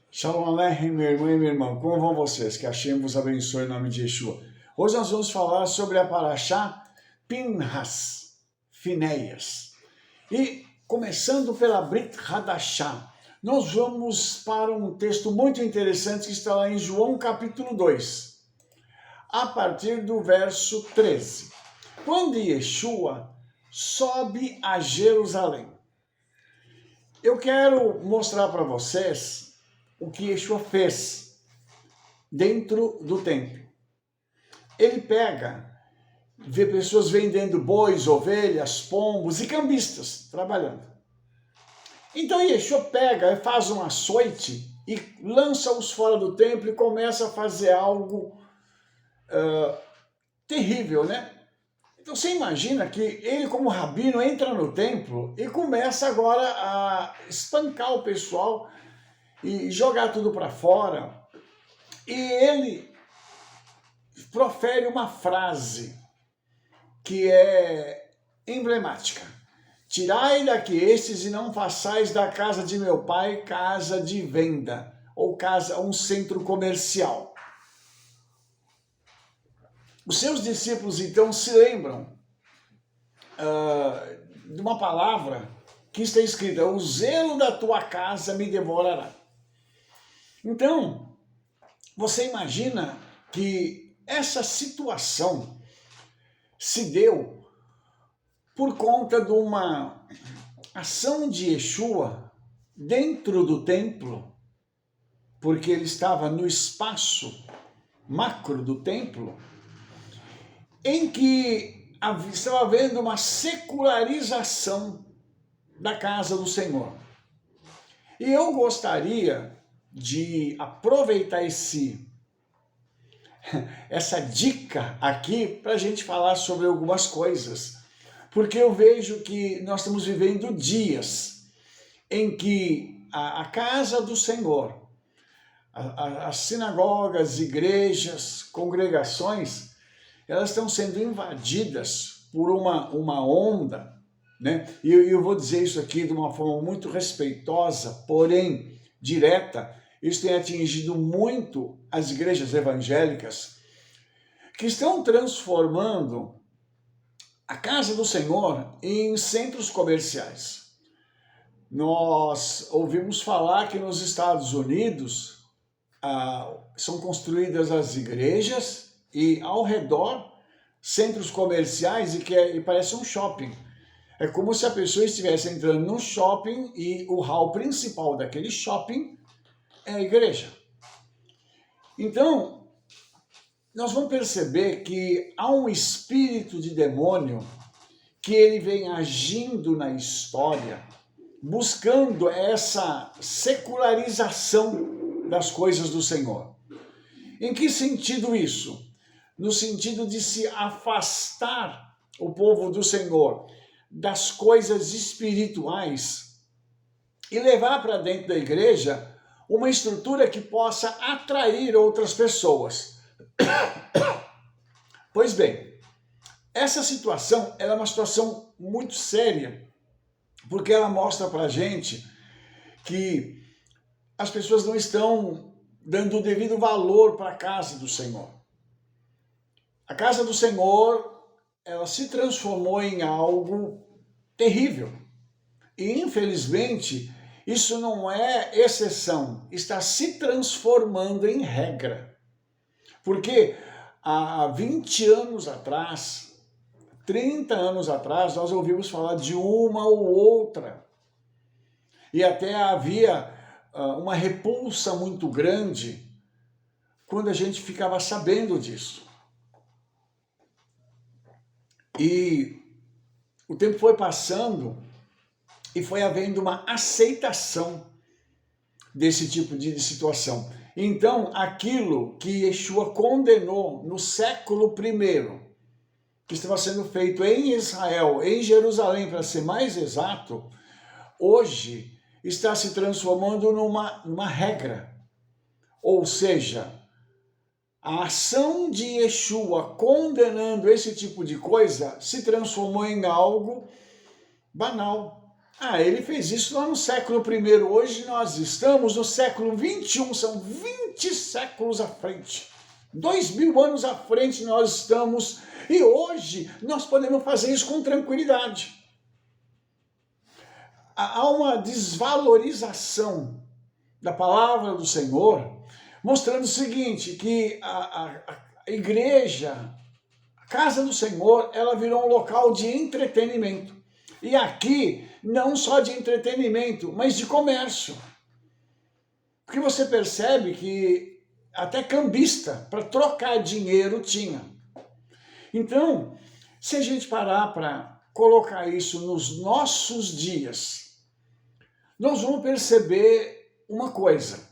Shalom Aleichem, meu irmão e minha irmã, como vão vocês? Que Hashem vos abençoe em nome de Yeshua. Hoje nós vamos falar sobre a Parashá Pinhas, Finéias. E começando pela Brit Hadashah, nós vamos para um texto muito interessante que está lá em João capítulo 2, a partir do verso 13. Quando Yeshua sobe a Jerusalém. Eu quero mostrar para vocês o que Yeshua fez dentro do templo. Ele vê pessoas vendendo bois, ovelhas, pombos e cambistas trabalhando. Então Yeshua faz um açoite e lança-os fora do templo e começa a fazer algo terrível, né? Então você imagina que ele, como rabino, entra no templo e começa agora a espancar o pessoal e jogar tudo para fora. E ele profere uma frase que é emblemática. Tirai daqui estes e não façais da casa de meu pai casa de venda, ou um centro comercial. Os seus discípulos, então, se lembram de uma palavra que está escrita: o zelo da tua casa me devorará. Então, você imagina que essa situação se deu por conta de uma ação de Yeshua dentro do templo, porque ele estava no espaço macro do templo, em que estava havendo uma secularização da casa do Senhor. E eu gostaria de aproveitar essa dica aqui para a gente falar sobre algumas coisas, porque eu vejo que nós estamos vivendo dias em que a casa do Senhor, as sinagogas, igrejas, congregações, elas estão sendo invadidas por uma onda, né? E eu vou dizer isso aqui de uma forma muito respeitosa, porém direta. Isso tem atingido muito as igrejas evangélicas, que estão transformando a casa do Senhor em centros comerciais. Nós ouvimos falar que nos Estados Unidos são construídas as igrejas e ao redor centros comerciais e parece um shopping. É como se a pessoa estivesse entrando num shopping e o hall principal daquele shopping é a igreja. Então, nós vamos perceber que há um espírito de demônio que ele vem agindo na história, buscando essa secularização das coisas do Senhor. Em que sentido isso? No sentido de se afastar o povo do Senhor das coisas espirituais e levar para dentro da igreja uma estrutura que possa atrair outras pessoas. Pois bem, essa situação é uma situação muito séria, porque ela mostra para a gente que as pessoas não estão dando o devido valor para a casa do Senhor. A casa do Senhor, ela se transformou em algo terrível. E, infelizmente, isso não é exceção, está se transformando em regra. Porque há 20 anos atrás, 30 anos atrás, nós ouvimos falar de uma ou outra. E até havia uma repulsa muito grande quando a gente ficava sabendo disso. E o tempo foi passando e foi havendo uma aceitação desse tipo de situação. Então, aquilo que Yeshua condenou no século I, que estava sendo feito em Israel, em Jerusalém, para ser mais exato, hoje está se transformando numa regra. Ou seja, a ação de Yeshua condenando esse tipo de coisa se transformou em algo banal. Ele fez isso lá no século I. Hoje nós estamos no século XXI, são 20 séculos à frente. 2000 anos à frente nós estamos, e hoje nós podemos fazer isso com tranquilidade. Há uma desvalorização da palavra do Senhor, mostrando o seguinte, que a igreja, a casa do Senhor, ela virou um local de entretenimento. E aqui, não só de entretenimento, mas de comércio. Porque você percebe que até cambista, para trocar dinheiro, tinha. Então, se a gente parar para colocar isso nos nossos dias, nós vamos perceber uma coisa.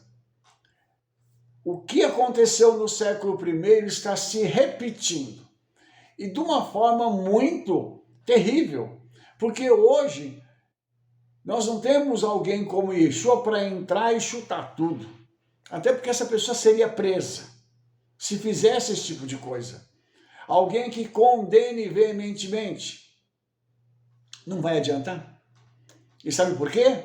O que aconteceu no século I está se repetindo. E de uma forma muito terrível. Porque hoje nós não temos alguém como Yeshua para entrar e chutar tudo. Até porque essa pessoa seria presa se fizesse esse tipo de coisa. Alguém que condene veementemente. Não vai adiantar. E sabe por quê?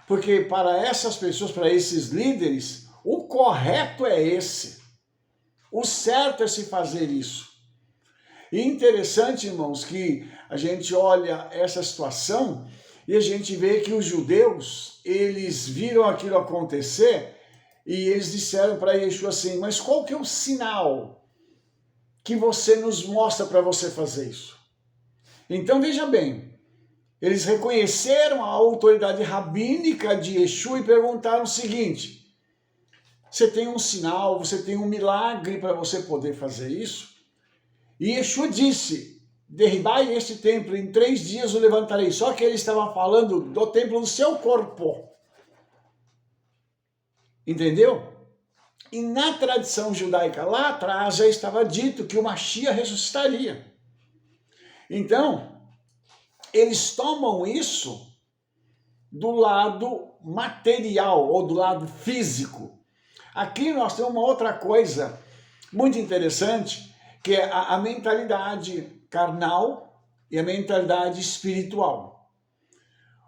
Porque para essas pessoas, para esses líderes, o correto é esse. O certo é se fazer isso. E interessante, irmãos, que a gente olha essa situação e a gente vê que os judeus, eles viram aquilo acontecer e eles disseram para Yeshua assim, mas qual que é o sinal que você nos mostra para você fazer isso? Então veja bem, eles reconheceram a autoridade rabínica de Yeshua e perguntaram o seguinte, você tem um sinal, você tem um milagre para você poder fazer isso? E Yeshua disse, derribai este templo, em 3 dias o levantarei. Só que ele estava falando do templo do seu corpo. Entendeu? E na tradição judaica, lá atrás, já estava dito que o Mashiach ressuscitaria. Então, eles tomam isso do lado material, ou do lado físico. Aqui nós temos uma outra coisa muito interessante, que é a mentalidade carnal e a mentalidade espiritual.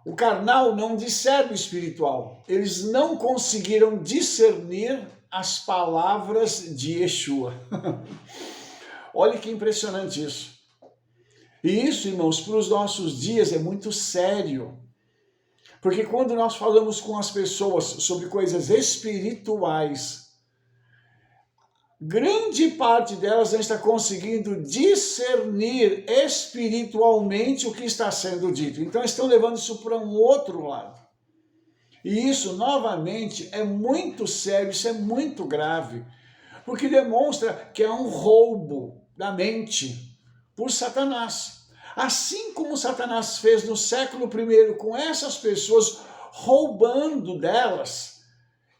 O carnal não discerne o espiritual. Eles não conseguiram discernir as palavras de Yeshua. Olha que impressionante isso. E isso, irmãos, para os nossos dias é muito sério. Porque quando nós falamos com as pessoas sobre coisas espirituais, grande parte delas não está conseguindo discernir espiritualmente o que está sendo dito. Então estão levando isso para um outro lado. E isso, novamente, é muito sério, isso é muito grave. Porque demonstra que é um roubo da mente por Satanás. Assim como Satanás fez no século I com essas pessoas, roubando delas,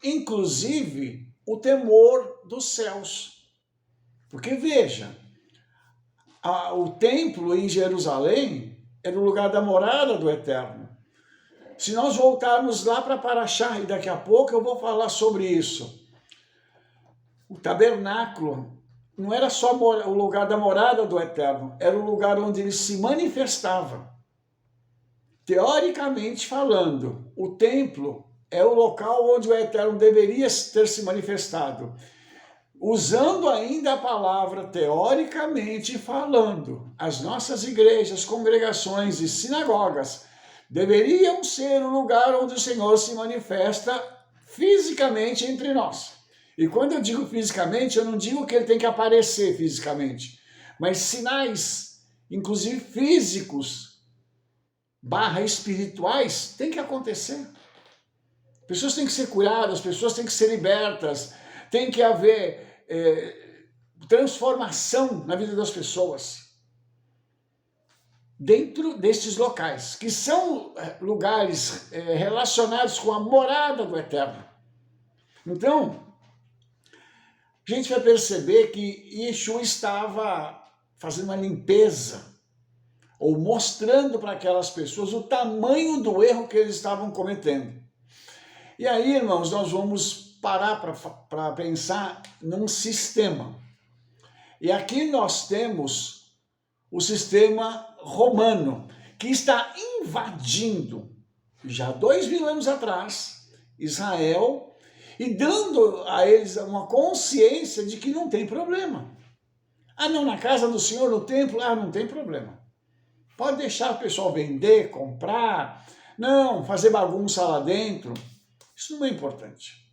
inclusive o temor dos céus. Porque veja, o templo em Jerusalém era o lugar da morada do Eterno. Se nós voltarmos lá para Paraxá, e daqui a pouco eu vou falar sobre isso, o tabernáculo não era só o lugar da morada do Eterno, era o lugar onde ele se manifestava. Teoricamente falando, o templo é o local onde o Eterno deveria ter se manifestado. Usando ainda a palavra teoricamente falando, as nossas igrejas, congregações e sinagogas deveriam ser o lugar onde o Senhor se manifesta fisicamente entre nós. E quando eu digo fisicamente, eu não digo que ele tem que aparecer fisicamente, mas sinais, inclusive físicos, espirituais, tem que acontecer. Pessoas têm que ser curadas, pessoas têm que ser libertas, tem que haver transformação na vida das pessoas. Dentro destes locais, que são lugares relacionados com a morada do Eterno. Então, a gente vai perceber que Yeshua estava fazendo uma limpeza, ou mostrando para aquelas pessoas o tamanho do erro que eles estavam cometendo. E aí, irmãos, nós vamos parar para pensar num sistema. E aqui nós temos o sistema romano, que está invadindo já 2000 anos atrás, Israel, e dando a eles uma consciência de que não tem problema. Ah, não, na casa do Senhor, no templo, não tem problema. Pode deixar o pessoal vender, comprar, não, fazer bagunça lá dentro. Isso não é importante.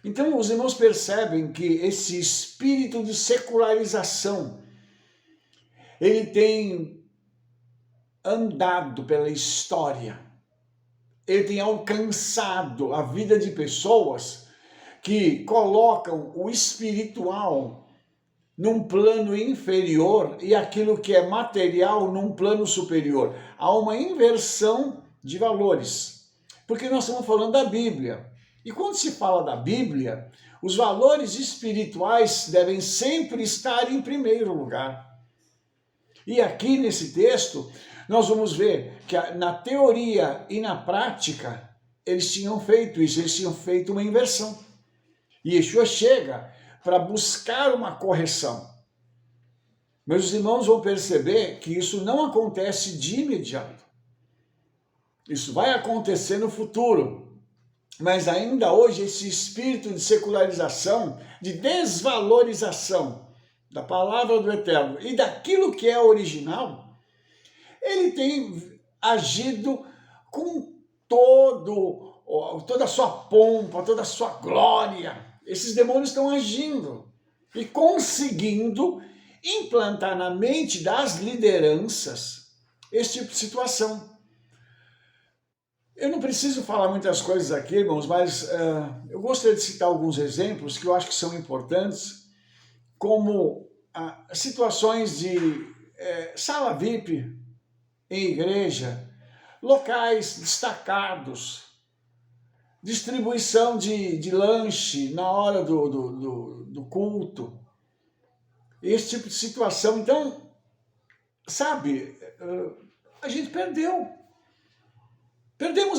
Então, os irmãos percebem que esse espírito de secularização, ele tem andado pela história, ele tem alcançado a vida de pessoas que colocam o espiritual num plano inferior e aquilo que é material num plano superior. Há uma inversão de valores, porque nós estamos falando da Bíblia. E quando se fala da Bíblia, os valores espirituais devem sempre estar em primeiro lugar. E aqui nesse texto, nós vamos ver que na teoria e na prática, eles tinham feito isso, eles tinham feito uma inversão. E Yeshua chega para buscar uma correção. Meus irmãos vão perceber que isso não acontece de imediato. Isso vai acontecer no futuro. Mas ainda hoje esse espírito de secularização, de desvalorização da palavra do Eterno e daquilo que é original, ele tem agido com toda a sua pompa, toda a sua glória. Esses demônios estão agindo e conseguindo implantar na mente das lideranças esse tipo de situação. Eu não preciso falar muitas coisas aqui, irmãos, mas eu gostaria de citar alguns exemplos que eu acho que são importantes, como situações de sala VIP em igreja, locais destacados, distribuição de lanche na hora do culto, esse tipo de situação. Então, sabe, a gente perdemos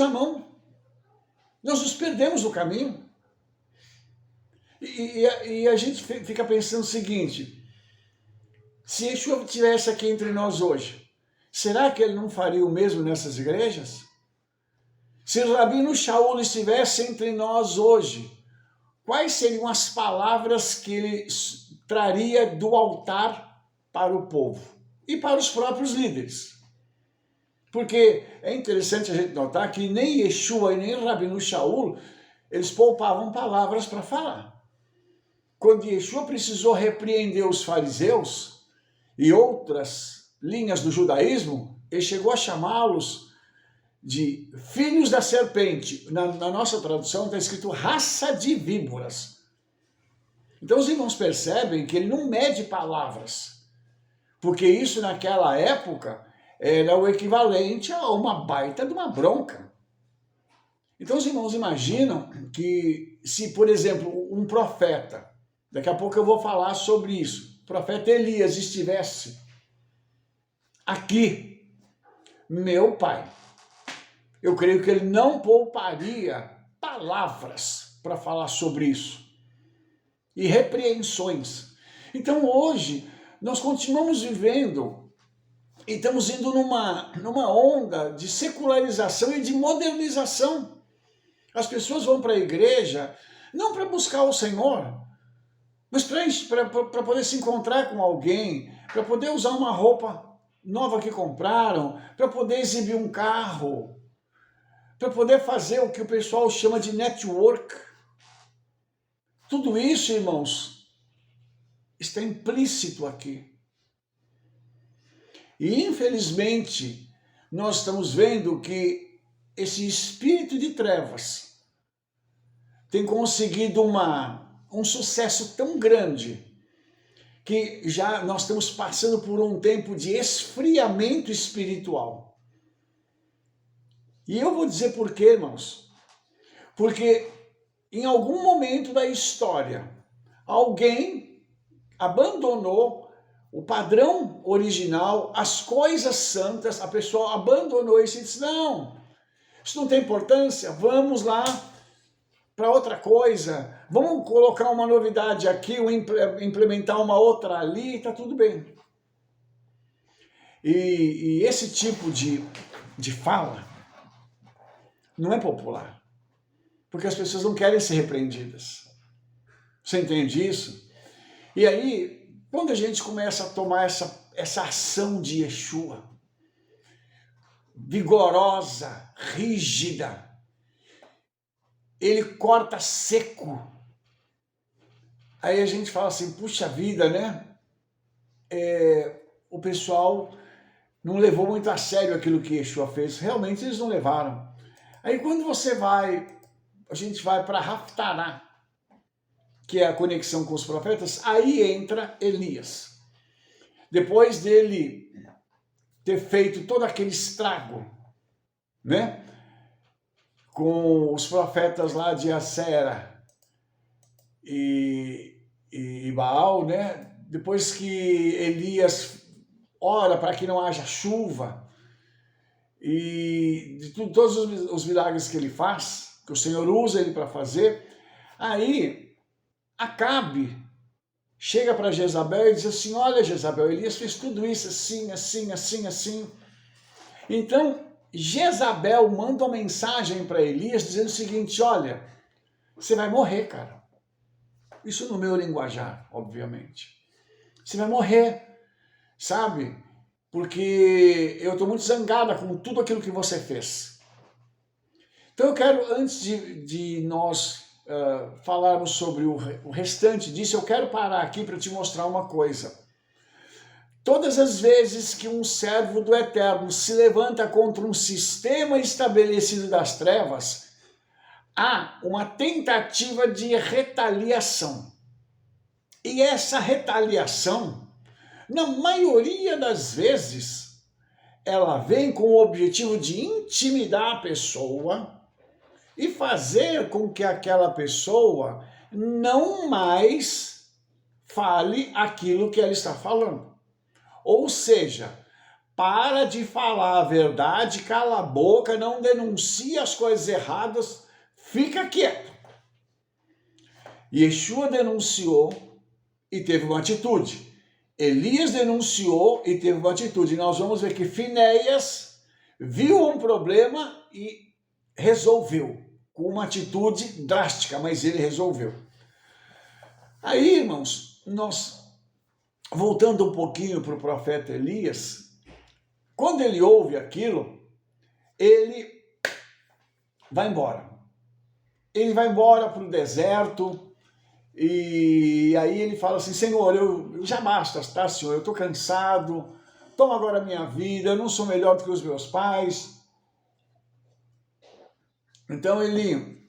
a mão, nós nos perdemos no caminho. E a gente fica pensando o seguinte: se Yeshua estivesse aqui entre nós hoje, será que ele não faria o mesmo nessas igrejas? Se o Rabino Shaul estivesse entre nós hoje, quais seriam as palavras que ele traria do altar para o povo e para os próprios líderes? Porque é interessante a gente notar que nem Yeshua e nem Rabino Shaul, eles poupavam palavras para falar. Quando Yeshua precisou repreender os fariseus e outras linhas do judaísmo, ele chegou a chamá-los de filhos da serpente. Na nossa tradução está escrito raça de víboras. Então os irmãos percebem que ele não mede palavras, porque isso naquela época era o equivalente a uma baita de uma bronca. Então os irmãos imaginam que se, por exemplo, um profeta, daqui a pouco eu vou falar sobre isso, o profeta Elias estivesse aqui, meu pai, eu creio que ele não pouparia palavras para falar sobre isso e repreensões. Então hoje nós continuamos vivendo e estamos indo numa onda de secularização e de modernização. As pessoas vão para a igreja não para buscar o Senhor, mas para poder se encontrar com alguém, para poder usar uma roupa nova que compraram, para poder exibir um carro, para poder fazer o que o pessoal chama de network. Tudo isso, irmãos, está implícito aqui. E, infelizmente, nós estamos vendo que esse espírito de trevas tem conseguido um sucesso tão grande que já nós estamos passando por um tempo de esfriamento espiritual. E eu vou dizer por quê, irmãos. Porque em algum momento da história, alguém abandonou o padrão original, as coisas santas, a pessoa abandonou isso e disse: não, isso não tem importância, vamos lá para outra coisa, vamos colocar uma novidade aqui, implementar uma outra ali, está tudo bem. E esse tipo de fala não é popular, porque as pessoas não querem ser repreendidas. Você entende isso? E aí, quando a gente começa a tomar essa ação de Yeshua, vigorosa, rígida, ele corta seco. Aí a gente fala assim, puxa vida, né? O pessoal não levou muito a sério aquilo que Yeshua fez. Realmente eles não levaram. Aí quando a gente vai para Haftará, que é a conexão com os profetas, aí entra Elias. Depois dele ter feito todo aquele estrago, né? Com os profetas lá de Acera e Baal, né? Depois que Elias ora para que não haja chuva, e de todos os milagres que ele faz, que o Senhor usa ele para fazer, aí Acabe chega para Jezabel e diz assim, olha Jezabel, Elias fez tudo isso assim, assim, assim, assim. Então Jezabel manda uma mensagem para Elias dizendo o seguinte, olha, você vai morrer, cara. Isso no meu linguajar, obviamente. Você vai morrer, sabe? Porque eu estou muito zangada com tudo aquilo que você fez. Então eu quero, antes de nós falarmos sobre o restante disso, eu quero parar aqui para te mostrar uma coisa. Todas as vezes que um servo do Eterno se levanta contra um sistema estabelecido das trevas, há uma tentativa de retaliação. E essa retaliação, na maioria das vezes, ela vem com o objetivo de intimidar a pessoa e fazer com que aquela pessoa não mais fale aquilo que ela está falando. Ou seja, para de falar a verdade, cala a boca, não denuncia as coisas erradas, fica quieto. Yeshua denunciou e teve uma atitude. Elias denunciou e teve uma atitude. Nós vamos ver que Finéias viu um problema e resolveu, com uma atitude drástica, mas ele resolveu. Aí, irmãos, nós, voltando um pouquinho para o profeta Elias, quando ele ouve aquilo, ele vai embora. Ele vai embora para o deserto, e aí ele fala assim, Senhor, eu já basta, tá, Senhor? Eu estou cansado, toma agora a minha vida, eu não sou melhor do que os meus pais. Então ele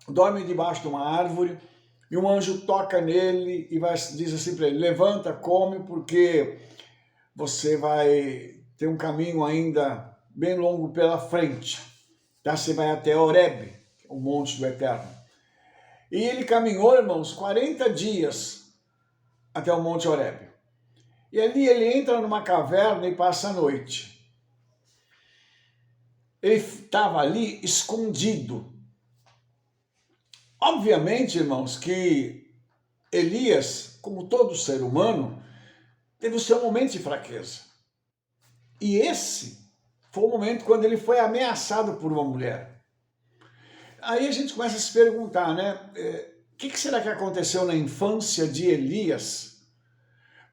dorme debaixo de uma árvore, e um anjo toca nele e diz assim para ele, levanta, come, porque você vai ter um caminho ainda bem longo pela frente. Tá? Você vai até Horebe, o monte do Eterno. E ele caminhou, irmãos, 40 dias até o Monte Horebe. E ali ele entra numa caverna e passa a noite. Ele estava ali escondido. Obviamente, irmãos, que Elias, como todo ser humano, teve o seu momento de fraqueza. E esse foi o momento quando ele foi ameaçado por uma mulher. Aí a gente começa a se perguntar, né? O que será que aconteceu na infância de Elias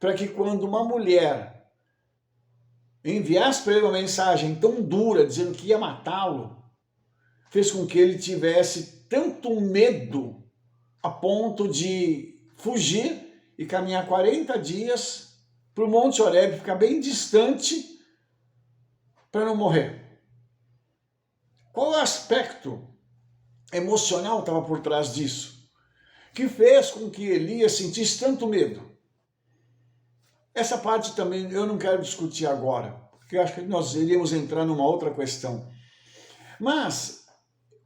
para que quando uma mulher enviasse para ele uma mensagem tão dura, dizendo que ia matá-lo, fez com que ele tivesse tanto medo a ponto de fugir e caminhar 40 dias para o Monte Horebe, ficar bem distante para não morrer? Qual é o aspecto emocional estava por trás disso, que fez com que Elias sentisse tanto medo? Essa parte também eu não quero discutir agora, porque eu acho que nós iríamos entrar numa outra questão. Mas,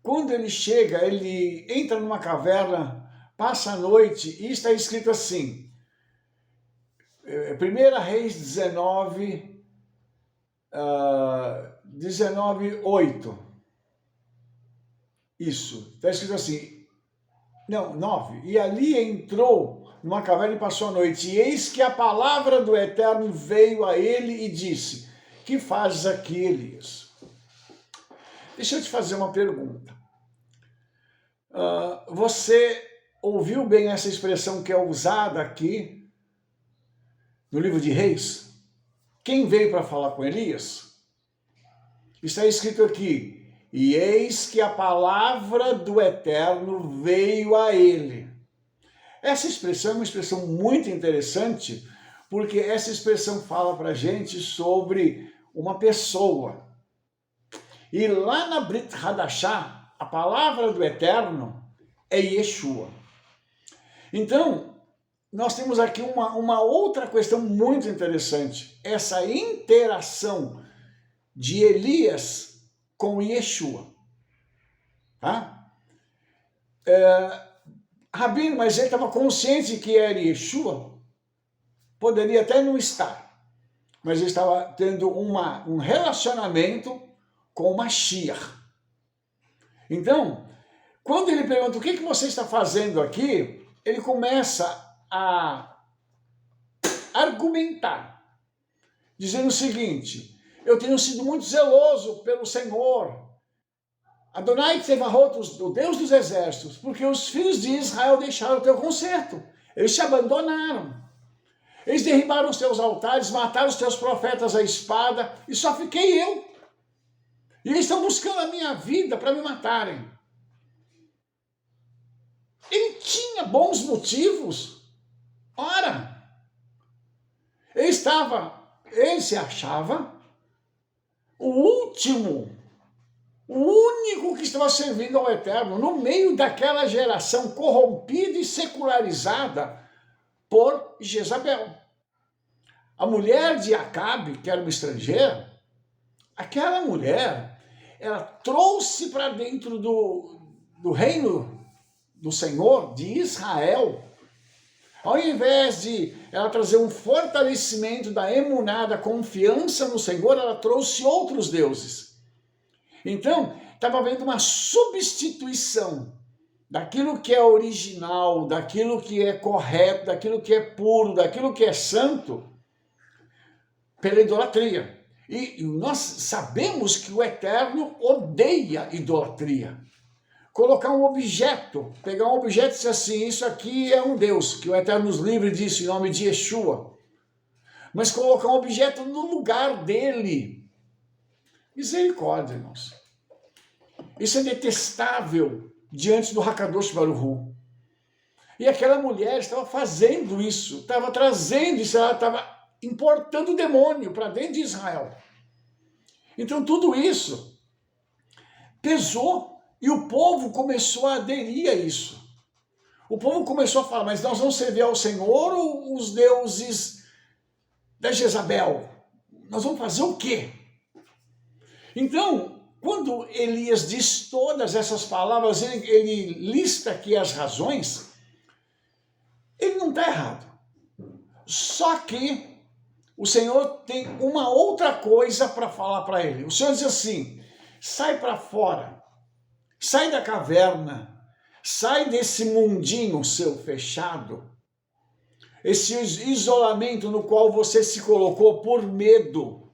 quando ele chega, ele entra numa caverna, passa a noite, e está escrito assim, 1 Reis 19, 8. Isso, está escrito assim, não, 9. E ali entrou numa caverna e passou a noite. E eis que a palavra do Eterno veio a ele e disse, que fazes aqui, Elias? Deixa eu te fazer uma pergunta. Você ouviu bem essa expressão que é usada aqui no livro de Reis? Quem veio para falar com Elias? Está escrito aqui: e eis que a palavra do Eterno veio a ele. Essa expressão é uma expressão muito interessante, porque essa expressão fala para a gente sobre uma pessoa. E lá na Brit Hadashah, a palavra do Eterno é Yeshua. Então, nós temos aqui uma outra questão muito interessante. Essa interação de Elias com Yeshua. Tá? Rabino, mas ele estava consciente que era Yeshua? Poderia até não estar. Mas ele estava tendo um relacionamento com o Mashiach. Então, quando ele pergunta o que você está fazendo aqui, ele começa a argumentar, dizendo o seguinte: eu tenho sido muito zeloso pelo Senhor, Adonai Tsevaot, o Deus dos exércitos, porque os filhos de Israel deixaram o teu conserto, eles te abandonaram, eles derribaram os teus altares, mataram os teus profetas à espada, e só fiquei eu. E eles estão buscando a minha vida para me matarem. Ele tinha bons motivos. Ora, ele se achava o último, o único que estava servindo ao Eterno, no meio daquela geração corrompida e secularizada por Jezabel. A mulher de Acabe, que era uma estrangeira, aquela mulher, ela trouxe para dentro do reino do Senhor, de Israel, ao invés de ela trazer um fortalecimento da emuná, da confiança no Senhor, ela trouxe outros deuses. Então, estava havendo uma substituição daquilo que é original, daquilo que é correto, daquilo que é puro, daquilo que é santo, pela idolatria. E nós sabemos que o Eterno odeia idolatria. Colocar um objeto, pegar um objeto e dizer assim, isso aqui é um Deus, que o Eterno nos livre disso em nome de Yeshua. Mas colocar um objeto no lugar dele. Misericórdia, irmãos. Isso é detestável diante do Hakadosh Baruch Hu. E aquela mulher estava fazendo isso, estava trazendo isso, ela estava importando o demônio para dentro de Israel. Então tudo isso pesou e o povo começou a aderir a isso. O povo começou a falar, mas nós vamos servir ao Senhor ou os deuses da Jezabel? Nós vamos fazer o quê? Então, quando Elias diz todas essas palavras, ele lista aqui as razões, ele não está errado. Só que o Senhor tem uma outra coisa para falar para ele. O Senhor diz assim, sai para fora, sai da caverna, sai desse mundinho seu fechado, esse isolamento no qual você se colocou por medo,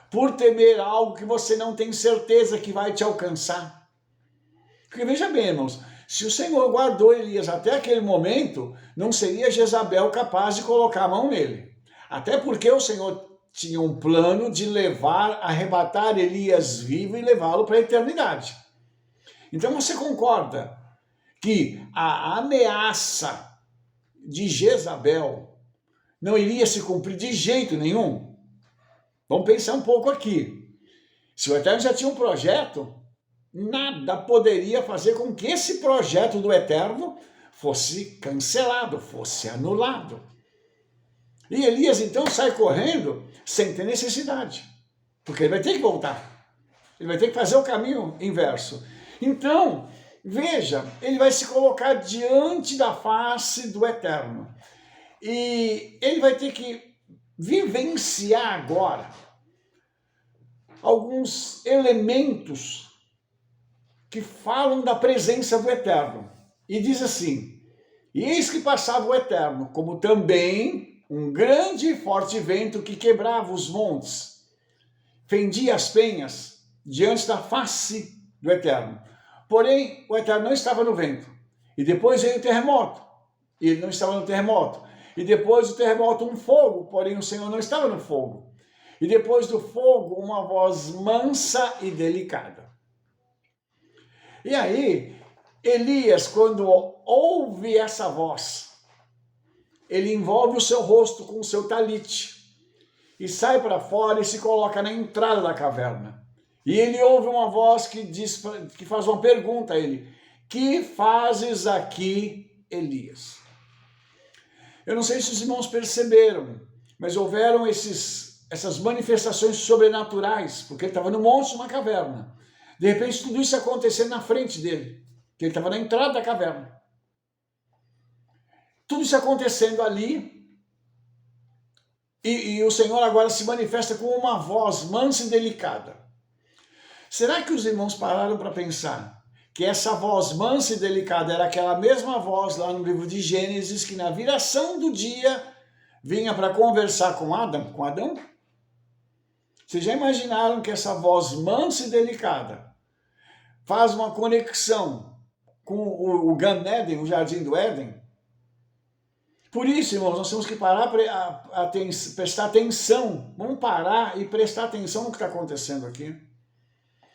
por temer algo que você não tem certeza que vai te alcançar. Porque veja bem, irmãos, se o Senhor guardou Elias até aquele momento, não seria Jezabel capaz de colocar a mão nele. Até porque o Senhor tinha um plano de arrebatar Elias vivo e levá-lo para a eternidade. Então você concorda que a ameaça de Jezabel não iria se cumprir de jeito nenhum? Vamos pensar um pouco aqui. Se o Eterno já tinha um projeto, nada poderia fazer com que esse projeto do Eterno fosse cancelado, fosse anulado. E Elias então sai correndo sem ter necessidade, porque ele vai ter que voltar. Ele vai ter que fazer o caminho inverso. Então, veja, ele vai se colocar diante da face do Eterno. E ele vai ter que vivenciar agora alguns elementos que falam da presença do Eterno. E diz assim, e eis que passava o Eterno, como também um grande e forte vento que quebrava os montes, fendia as penhas diante da face do Eterno. Porém, o Eterno não estava no vento. E depois veio o terremoto, e ele não estava no terremoto. E depois do terremoto um fogo, porém o Senhor não estava no fogo. E depois do fogo uma voz mansa e delicada. E aí, Elias, quando ouve essa voz, ele envolve o seu rosto com o seu talite e sai para fora e se coloca na entrada da caverna. E ele ouve uma voz que faz uma pergunta a ele: que fazes aqui, Elias? Eu não sei se os irmãos perceberam, mas houveram essas manifestações sobrenaturais, porque ele estava no monte, numa caverna. De repente, tudo isso acontecendo na frente dele, que ele estava na entrada da caverna. Tudo isso acontecendo ali, e o Senhor agora se manifesta com uma voz mansa e delicada. Será que os irmãos pararam para pensar que essa voz mansa e delicada era aquela mesma voz lá no livro de Gênesis, que na viração do dia vinha para conversar com Adão? Vocês já imaginaram que essa voz mansa e delicada faz uma conexão com o Gan Eden, o Jardim do Éden? Por isso, irmãos, nós temos que parar prestar atenção. Vamos parar e prestar atenção no que está acontecendo aqui.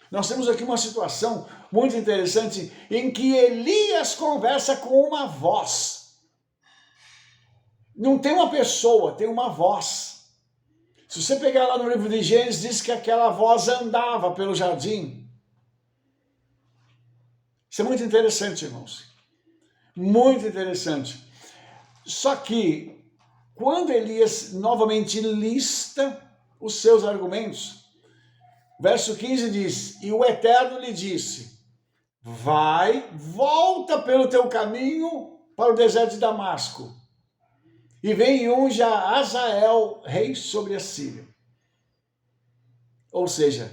Nós temos aqui uma situação muito interessante em que Elias conversa com uma voz. Não tem uma pessoa, tem uma voz. Se você pegar lá no livro de Gênesis, diz que aquela voz andava pelo jardim. Isso é muito interessante, irmãos. Muito interessante. Só que, quando Elias novamente lista os seus argumentos, verso 15 diz: e o Eterno lhe disse: volta pelo teu caminho para o deserto de Damasco, e vem e unja Azael, rei sobre a Síria. Ou seja,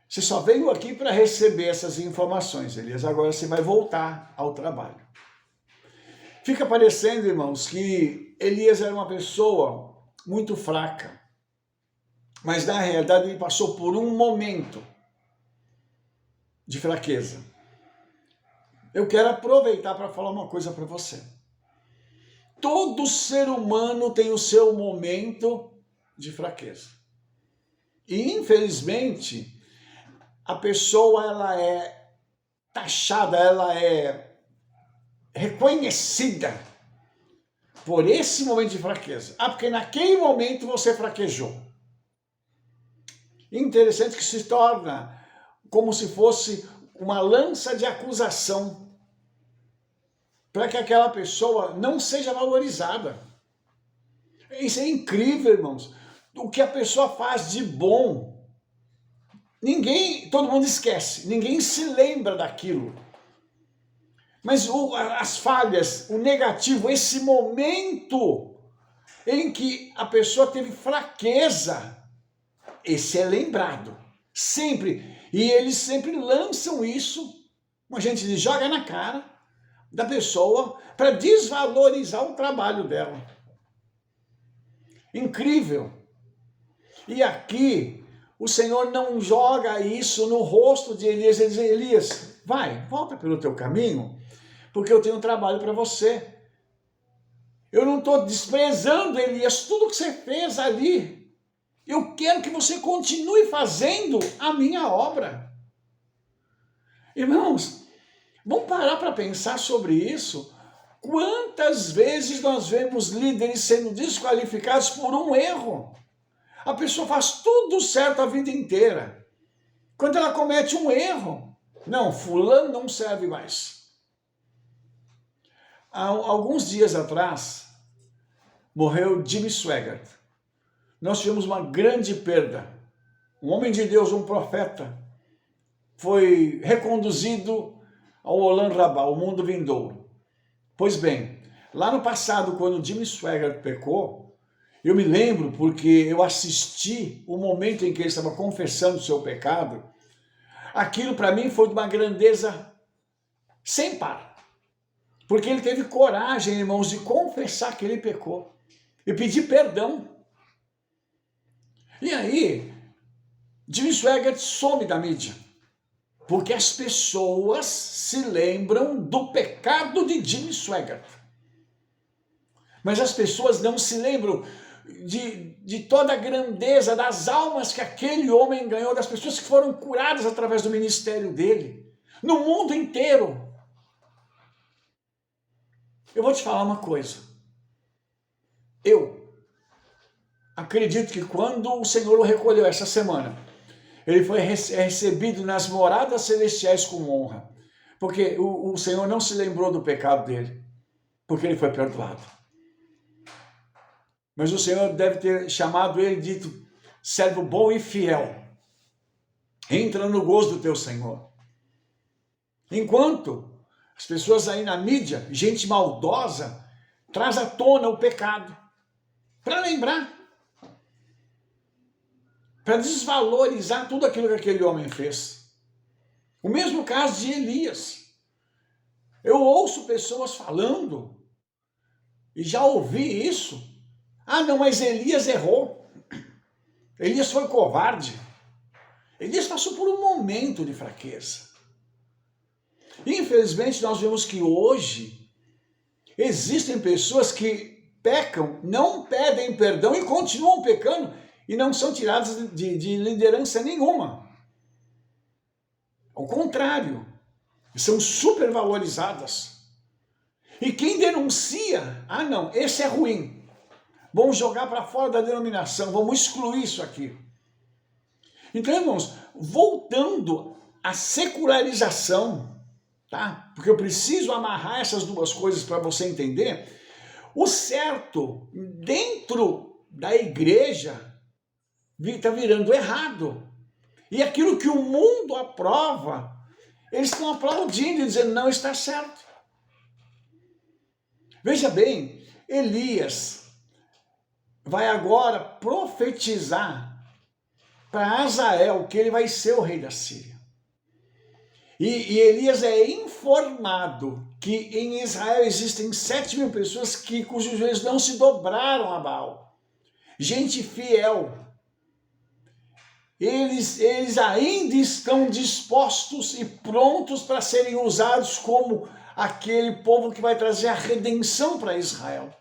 você só veio aqui para receber essas informações, Elias, agora você vai voltar ao trabalho. Fica parecendo, irmãos, que Elias era uma pessoa muito fraca, mas na realidade ele passou por um momento de fraqueza. Eu quero aproveitar para falar uma coisa para você. Todo ser humano tem o seu momento de fraqueza. E infelizmente, a pessoa ela é taxada, ela é reconhecida por esse momento de fraqueza. Porque naquele momento você fraquejou. Interessante que se torna como se fosse uma lança de acusação para que aquela pessoa não seja valorizada. Isso é incrível, irmãos. O que a pessoa faz de bom, todo mundo esquece, ninguém se lembra daquilo. Mas as falhas, o negativo, esse momento em que a pessoa teve fraqueza, esse é lembrado, sempre. E eles sempre lançam isso, a gente joga na cara da pessoa para desvalorizar o trabalho dela. Incrível. E aqui, o Senhor não joga isso no rosto de Elias, ele diz: Elias, volta pelo teu caminho, porque eu tenho um trabalho para você. Eu não estou desprezando, Elias, tudo que você fez ali. Eu quero que você continue fazendo a minha obra. Irmãos, vamos parar para pensar sobre isso? Quantas vezes nós vemos líderes sendo desqualificados por um erro? A pessoa faz tudo certo a vida inteira. Quando ela comete um erro, não, fulano não serve mais. Há alguns dias atrás, morreu Jimmy Swaggart. Nós tivemos uma grande perda. Um homem de Deus, um profeta, foi reconduzido ao Olam Rabá, ao mundo vindouro. Pois bem, lá no passado, quando Jimmy Swaggart pecou, eu me lembro porque eu assisti o momento em que ele estava confessando o seu pecado. Aquilo para mim foi de uma grandeza sem par. Porque ele teve coragem, irmãos, de confessar que ele pecou e pedir perdão. E aí, Jimmy Swaggart some da mídia, porque as pessoas se lembram do pecado de Jimmy Swaggart. Mas as pessoas não se lembram de toda a grandeza das almas que aquele homem ganhou, das pessoas que foram curadas através do ministério dele, no mundo inteiro. Eu vou te falar uma coisa. Eu acredito que quando o Senhor o recolheu essa semana, ele foi recebido nas moradas celestiais com honra, porque o Senhor não se lembrou do pecado dele, porque ele foi perdoado. Mas o Senhor deve ter chamado ele e dito: servo bom e fiel, entra no gozo do teu Senhor. Enquanto as pessoas aí na mídia, gente maldosa, traz à tona o pecado, para lembrar, para desvalorizar tudo aquilo que aquele homem fez. O mesmo caso de Elias. Eu ouço pessoas falando, e já ouvi isso: ah, não, mas Elias errou. Elias foi covarde. Elias passou por um momento de fraqueza. Infelizmente, nós vemos que hoje existem pessoas que pecam, não pedem perdão e continuam pecando e não são tiradas de liderança nenhuma. Ao contrário, são supervalorizadas. E quem denuncia, ah não, esse é ruim, vamos jogar para fora da denominação, vamos excluir isso aqui. Então, irmãos, voltando à secularização, tá? Porque eu preciso amarrar essas duas coisas para você entender. O certo dentro da igreja está virando errado. E aquilo que o mundo aprova, eles estão aplaudindo e dizendo: não, está certo. Veja bem, Elias vai agora profetizar para Azael que ele vai ser o rei da Síria. E Elias é informado que em Israel existem 7.000 pessoas cujos joelhos não se dobraram a Baal. Gente fiel. Eles ainda estão dispostos e prontos para serem usados como aquele povo que vai trazer a redenção para Israel.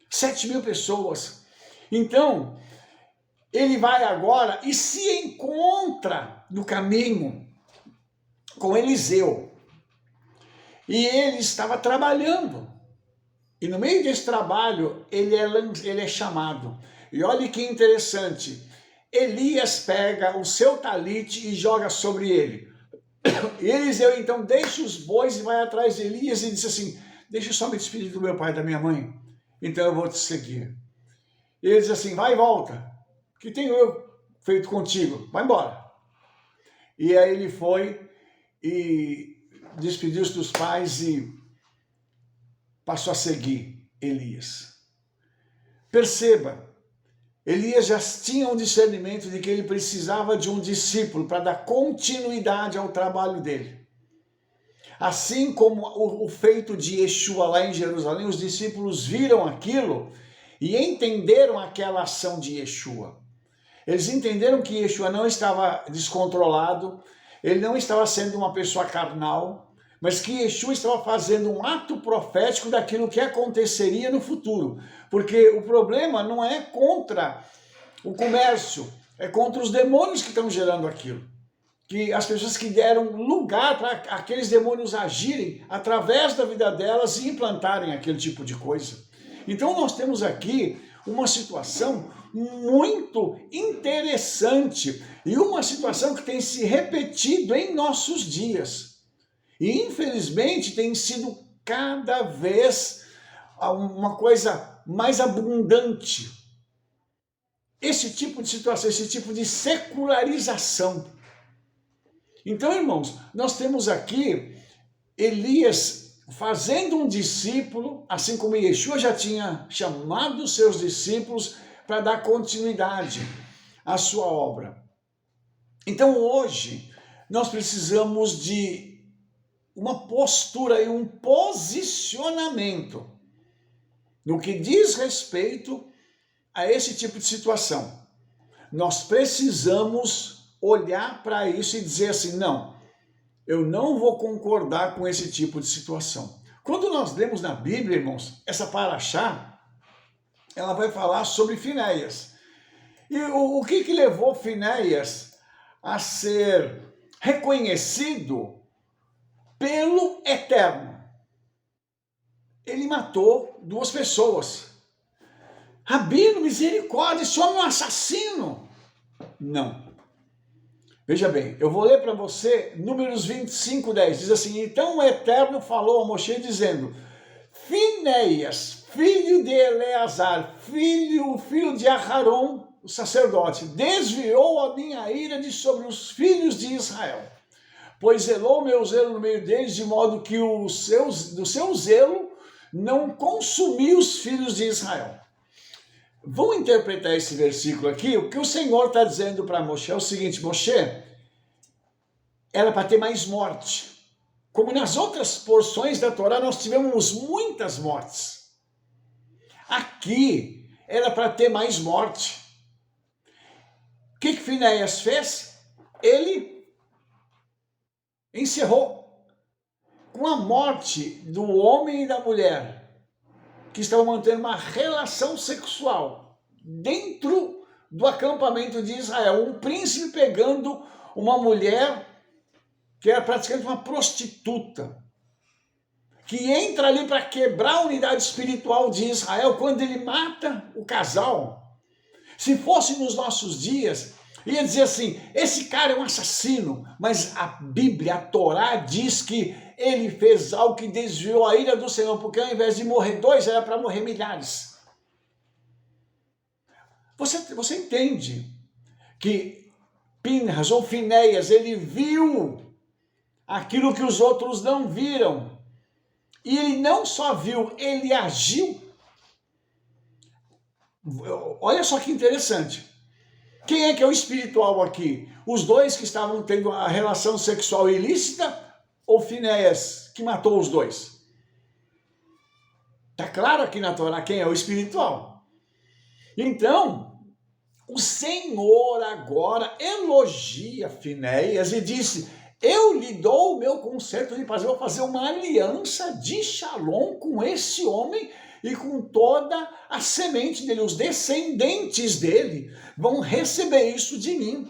7.000 pessoas. Então, ele vai agora e se encontra no caminho com Eliseu. E ele estava trabalhando. E no meio desse trabalho, ele é chamado. E olha que interessante. Elias pega o seu talite e joga sobre ele. E Eliseu então deixa os bois e vai atrás de Elias e diz assim: deixa eu só me despedir do meu pai e da minha mãe, então eu vou te seguir. E ele diz assim: vai e volta, que tenho eu feito contigo, vai embora. E aí ele foi e despediu-se dos pais e passou a seguir Elias. Perceba, Elias já tinha um discernimento de que ele precisava de um discípulo para dar continuidade ao trabalho dele. Assim como o feito de Yeshua lá em Jerusalém, os discípulos viram aquilo e entenderam aquela ação de Yeshua. Eles entenderam que Yeshua não estava descontrolado, ele não estava sendo uma pessoa carnal, mas que Yeshua estava fazendo um ato profético daquilo que aconteceria no futuro. Porque o problema não é contra o comércio, é contra os demônios que estão gerando aquilo. Que as pessoas que deram lugar para aqueles demônios agirem através da vida delas e implantarem aquele tipo de coisa. Então nós temos aqui uma situação muito interessante e uma situação que tem se repetido em nossos dias. E infelizmente tem sido cada vez uma coisa mais abundante. Esse tipo de situação, esse tipo de secularização. Então, irmãos, nós temos aqui Elias fazendo um discípulo, assim como Yeshua já tinha chamado os seus discípulos para dar continuidade à sua obra. Então, hoje, nós precisamos de uma postura e um posicionamento no que diz respeito a esse tipo de situação. Nós precisamos olhar para isso e dizer assim, não, eu não vou concordar com esse tipo de situação. Quando nós lemos na Bíblia, irmãos, essa paraxá, ela vai falar sobre Finéias. E o que levou Finéias a ser reconhecido pelo Eterno? Ele matou 2 pessoas. Rabino, misericórdia, esse homem é um assassino. Não. Veja bem, eu vou ler para você Números 25:10. Diz assim, então o Eterno falou a Moshe dizendo, Finéias, filho de Eleazar, filho de Aharon, o sacerdote, desviou a minha ira de sobre os filhos de Israel, pois zelou meu zelo no meio deles, de modo que do seu zelo não consumi os filhos de Israel. Vamos interpretar esse versículo aqui. O que o Senhor está dizendo para Moshe é o seguinte, Moshe, era para ter mais morte. Como nas outras porções da Torá nós tivemos muitas mortes. Aqui era para ter mais morte. O que Finéias fez? Ele encerrou com a morte do homem e da mulher que estavam mantendo uma relação sexual dentro do acampamento de Israel. Um príncipe pegando uma mulher que era praticamente uma prostituta, que entra ali para quebrar a unidade espiritual de Israel quando ele mata o casal. Se fosse nos nossos dias, ia dizer assim, esse cara é um assassino, mas a Bíblia, a Torá diz que ele fez algo que desviou a ira do Senhor, porque ao invés de morrer 2, era para morrer milhares. Você entende que Pinhas ou Finéias, ele viu aquilo que os outros não viram. E ele não só viu, ele agiu. Olha só que interessante. Quem é que é o espiritual aqui? Os 2 que estavam tendo a relação sexual ilícita ou Finéias que matou os 2? Está claro aqui na Torá quem é o espiritual. Então, o Senhor agora elogia Finéias e disse, eu lhe dou o meu conserto de paz, eu vou fazer uma aliança de Shalom com esse homem e com toda a semente dele, os descendentes dele vão receber isso de mim.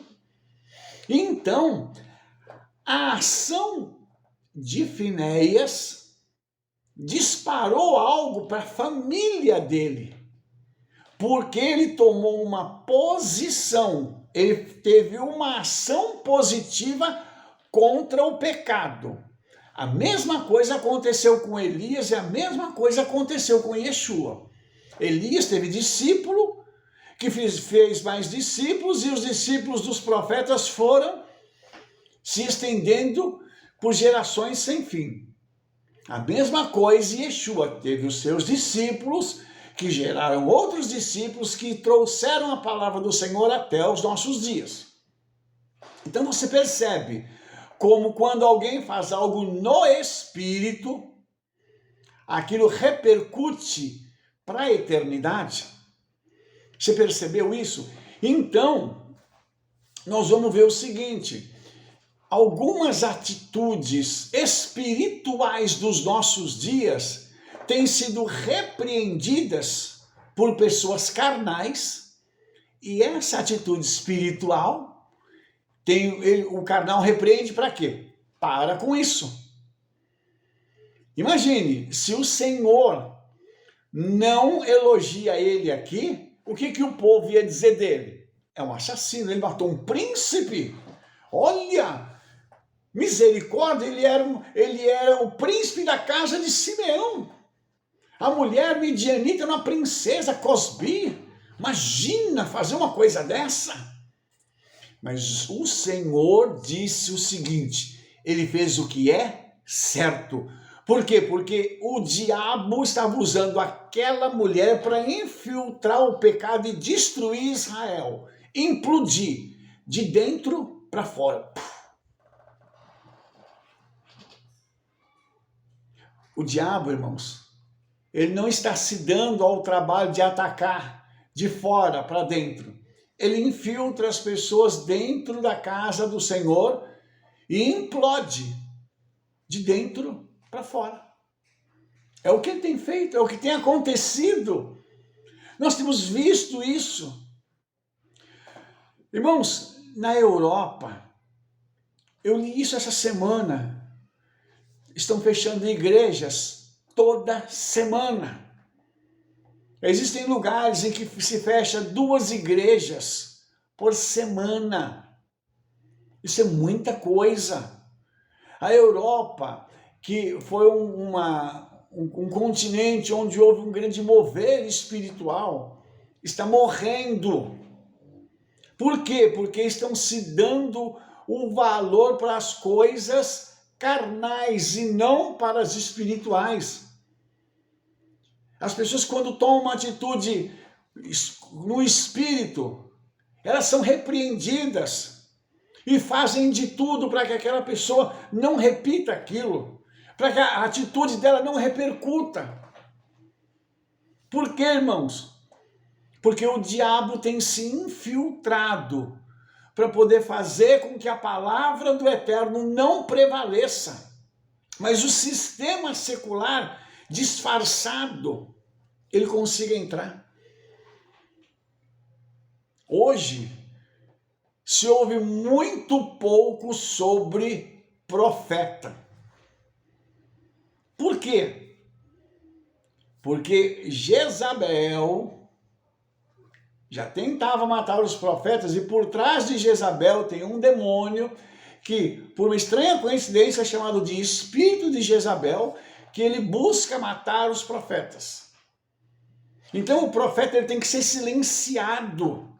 Então, a ação de Finéias disparou algo para a família dele, porque ele tomou uma posição, ele teve uma ação positiva contra o pecado. A mesma coisa aconteceu com Elias e a mesma coisa aconteceu com Yeshua. Elias teve discípulo, que fez mais discípulos, e os discípulos dos profetas foram se estendendo por gerações sem fim. A mesma coisa Yeshua teve os seus discípulos, que geraram outros discípulos que trouxeram a palavra do Senhor até os nossos dias. Então você percebe como quando alguém faz algo no Espírito, aquilo repercute para a eternidade. Você percebeu isso? Então, nós vamos ver o seguinte, algumas atitudes espirituais dos nossos dias têm sido repreendidas por pessoas carnais, e essa atitude espiritual o carnal repreende para quê? Para com isso. Imagine, se o Senhor não elogia ele aqui, o que o povo ia dizer dele? É um assassino, ele matou um príncipe. Olha, misericórdia, ele era o príncipe da casa de Simeão. A mulher midianita era uma princesa, Cosbi. Imagina fazer uma coisa dessa. Mas o Senhor disse o seguinte, ele fez o que é certo. Por quê? Porque o diabo estava usando aquela mulher para infiltrar o pecado e destruir Israel. Implodir de dentro para fora. O diabo, irmãos, ele não está se dando ao trabalho de atacar de fora para dentro. ele infiltra as pessoas dentro da casa do Senhor e implode de dentro para fora. É o que ele tem feito, é o que tem acontecido. Nós temos visto isso. Irmãos, na Europa, eu li isso essa semana, estão fechando igrejas toda semana. Existem lugares em que se fecha 2 igrejas por semana. Isso é muita coisa. A Europa, que foi um continente onde houve um grande mover espiritual, está morrendo. Por quê? Porque estão se dando o valor para as coisas carnais e não para as espirituais. As pessoas, quando tomam uma atitude no espírito, elas são repreendidas e fazem de tudo para que aquela pessoa não repita aquilo, para que a atitude dela não repercuta. Por quê, irmãos? Porque o diabo tem se infiltrado para poder fazer com que a palavra do Eterno não prevaleça. Mas o sistema secular, disfarçado, ele consiga entrar. Hoje, se ouve muito pouco sobre profeta. Por quê? Porque Jezabel já tentava matar os profetas e por trás de Jezabel tem um demônio que, por uma estranha coincidência, é chamado de espírito de Jezabel, que ele busca matar os profetas. Então o profeta ele tem que ser silenciado.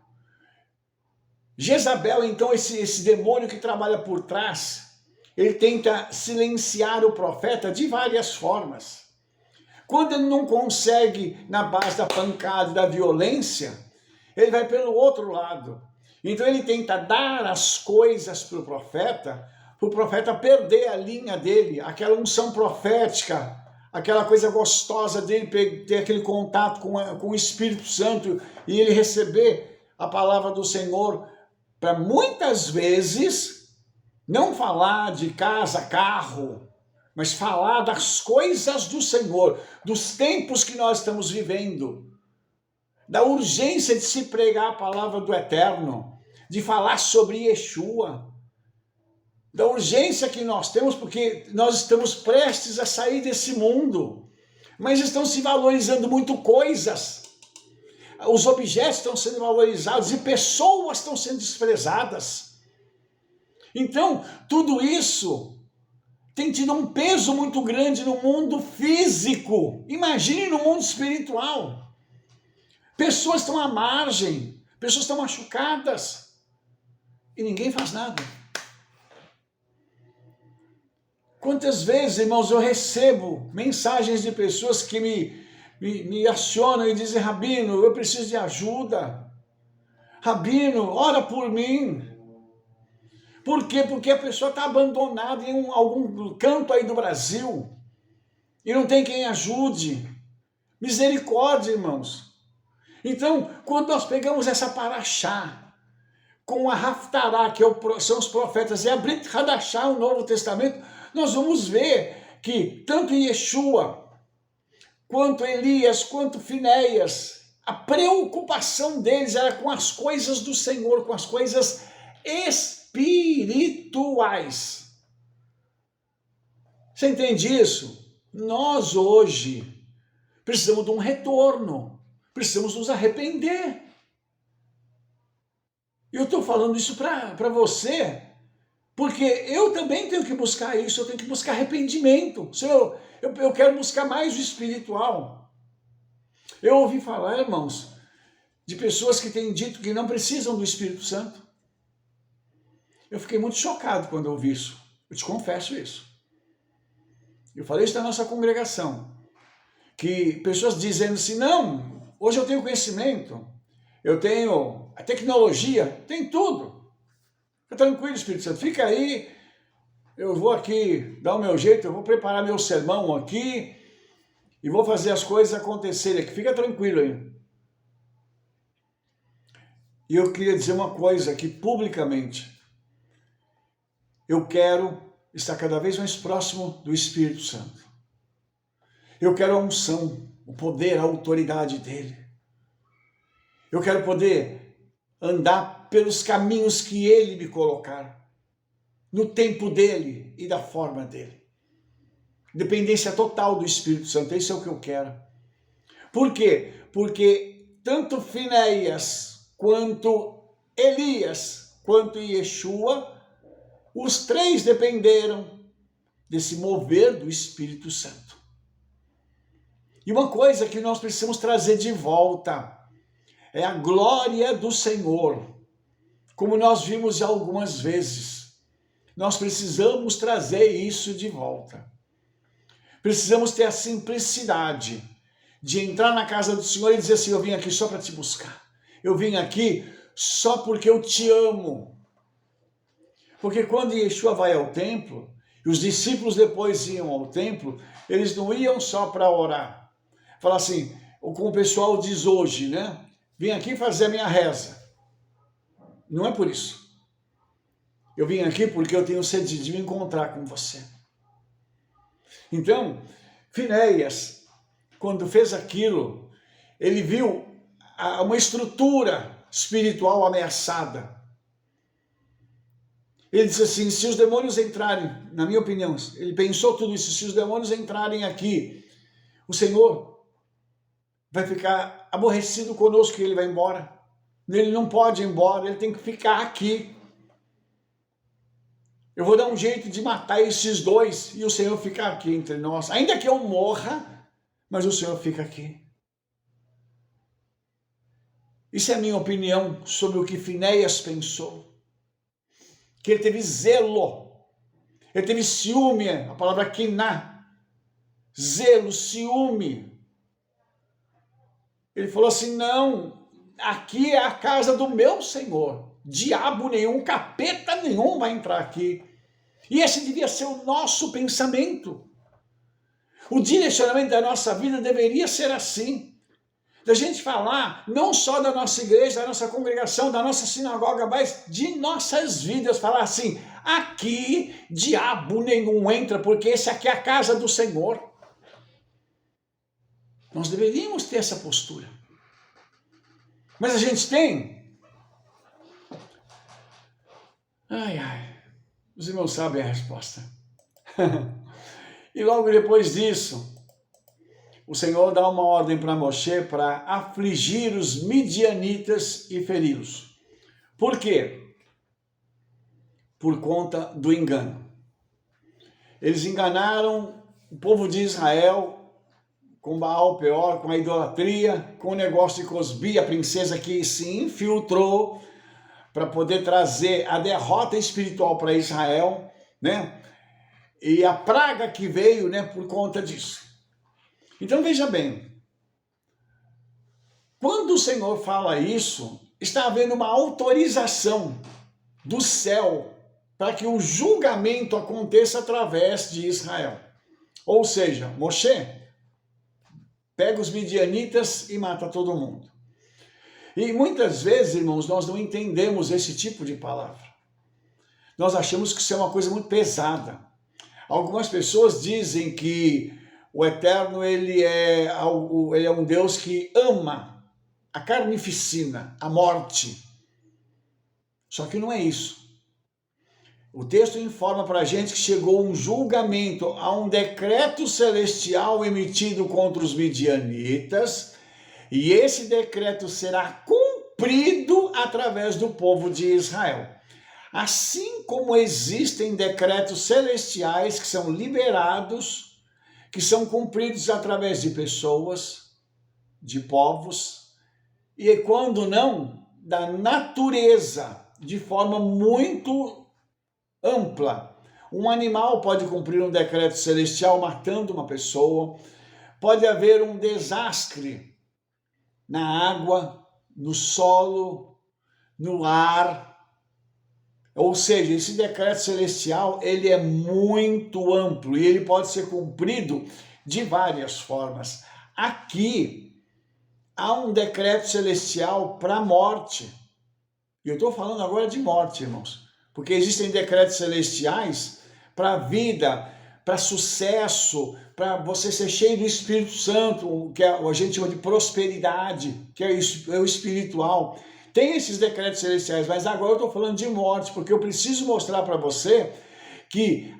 Jezabel, então, esse demônio que trabalha por trás, ele tenta silenciar o profeta de várias formas. Quando ele não consegue na base da pancada e da violência, ele vai pelo outro lado. Então ele tenta dar as coisas para o profeta perder a linha dele, aquela unção profética, aquela coisa gostosa dele ter aquele contato com o Espírito Santo e ele receber a palavra do Senhor para muitas vezes não falar de casa, carro, mas falar das coisas do Senhor, dos tempos que nós estamos vivendo, da urgência de se pregar a palavra do Eterno, de falar sobre Yeshua, da urgência que nós temos, porque nós estamos prestes a sair desse mundo, mas estão se valorizando muito coisas, os objetos estão sendo valorizados e pessoas estão sendo desprezadas. Então, tudo isso tem tido um peso muito grande no mundo físico. Imagine no mundo espiritual. Pessoas estão à margem, pessoas estão machucadas e ninguém faz nada. Quantas vezes, irmãos, eu recebo mensagens de pessoas que me acionam e dizem: Rabino, eu preciso de ajuda. Rabino, ora por mim. Por quê? Porque a pessoa está abandonada em algum canto aí do Brasil e não tem quem ajude. Misericórdia, irmãos. Então, quando nós pegamos essa paraxá com a Haftará, que são os profetas, e a Brit Hadashá, o Novo Testamento, nós vamos ver que tanto Yeshua, quanto Elias, quanto Finéias, a preocupação deles era com as coisas do Senhor, com as coisas espirituais. Você entende isso? Nós hoje precisamos de um retorno, precisamos nos arrepender. Eu estou falando isso para você, porque eu também tenho que buscar isso, eu tenho que buscar arrependimento. Senhor, eu quero buscar mais o espiritual. Eu ouvi falar, irmãos, de pessoas que têm dito que não precisam do Espírito Santo. Eu fiquei muito chocado quando eu ouvi isso. Eu te confesso isso. Eu falei isso na nossa congregação. Que pessoas dizendo assim: não, hoje eu tenho conhecimento, eu tenho a tecnologia, tem tudo. Fica tranquilo, Espírito Santo, fica aí, eu vou aqui dar o meu jeito, eu vou preparar meu sermão aqui e vou fazer as coisas acontecerem aqui, fica tranquilo aí. E eu queria dizer uma coisa aqui publicamente. Eu quero estar cada vez mais próximo do Espírito Santo. Eu quero a unção, o poder, a autoridade dele. Eu quero poder andar pelos caminhos que ele me colocar, no tempo dele e da forma dele. Dependência total do Espírito Santo, isso é o que eu quero. Por quê? Porque tanto Finéias, quanto Elias, quanto Yeshua, os três dependeram desse mover do Espírito Santo. E uma coisa que nós precisamos trazer de volta é a glória do Senhor. Como nós vimos já algumas vezes, nós precisamos trazer isso de volta. Precisamos ter a simplicidade de entrar na casa do Senhor e dizer assim: eu vim aqui só para te buscar. Eu vim aqui só porque eu te amo. Porque quando Yeshua vai ao templo, e os discípulos depois iam ao templo, eles não iam só para orar. Fala assim, como o pessoal diz hoje, né? Vim aqui fazer a minha reza. Não é por isso. Eu vim aqui porque eu tenho sede de me encontrar com você. Então, Finéias, quando fez aquilo, ele viu uma estrutura espiritual ameaçada. Ele disse assim, se os demônios entrarem, na minha opinião, ele pensou tudo isso, se os demônios entrarem aqui, o Senhor vai ficar aborrecido conosco e ele vai embora. Ele não pode ir embora, ele tem que ficar aqui. Eu vou dar um jeito de matar esses dois e o Senhor ficar aqui entre nós. Ainda que eu morra, mas o Senhor fica aqui. Isso é a minha opinião sobre o que Finéias pensou. Que ele teve zelo, ele teve ciúme, a palavra quiná, zelo, ciúme. Ele falou assim, não, aqui é a casa do meu Senhor, diabo nenhum, capeta nenhum vai entrar aqui. E esse devia ser o nosso pensamento. O direcionamento da nossa vida deveria ser assim. Da gente falar não só da nossa igreja, da nossa congregação, da nossa sinagoga, mas de nossas vidas. Falar assim, aqui diabo nenhum entra, porque esse aqui é a casa do Senhor. Nós deveríamos ter essa postura. Mas a gente tem? Ai, ai. Os irmãos sabem a resposta. E logo depois disso, o Senhor dá uma ordem para Moshe para afligir os midianitas e feri-los. Por quê? Por conta do engano. Eles enganaram o povo de Israel com Baal Peor, com a idolatria, com o negócio de Cosbi, a princesa que se infiltrou para poder trazer a derrota espiritual para Israel, né? E a praga que veio, né, por conta disso. Então veja bem, quando o Senhor fala isso, está havendo uma autorização do céu para que o julgamento aconteça através de Israel. Ou seja, Moshe pega os midianitas e mata todo mundo. E muitas vezes, irmãos, nós não entendemos esse tipo de palavra. Nós achamos que isso é uma coisa muito pesada. Algumas pessoas dizem que o Eterno ele é um Deus que ama a carnificina, a morte. Só que não é isso. O texto informa para a gente que chegou um julgamento, a um decreto celestial emitido contra os midianitas, e esse decreto será cumprido através do povo de Israel. Assim como existem decretos celestiais que são liberados, que são cumpridos através de pessoas, de povos, e quando não, da natureza, de forma muito ampla. Um animal pode cumprir um decreto celestial matando uma pessoa, pode haver um desastre na água, no solo, no ar. Ou seja, esse decreto celestial ele é muito amplo e ele pode ser cumprido de várias formas. Aqui há um decreto celestial para a morte. E eu estou falando agora de morte, irmãos. Porque existem decretos celestiais para a vida, para sucesso, para você ser cheio do Espírito Santo, que a gente chama de prosperidade, que é o espiritual. Tem esses decretos celestiais, mas agora eu estou falando de morte, porque eu preciso mostrar para você que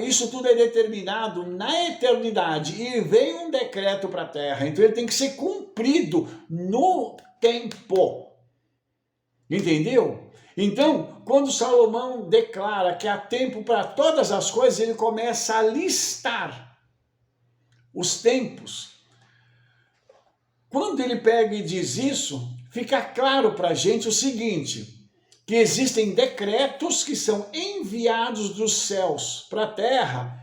isso tudo é determinado na eternidade e vem um decreto para a terra, então ele tem que ser cumprido no tempo. Entendeu? Então, quando Salomão declara que há tempo para todas as coisas, ele começa a listar os tempos. Quando ele pega e diz isso, fica claro para a gente o seguinte, que existem decretos que são enviados dos céus para a terra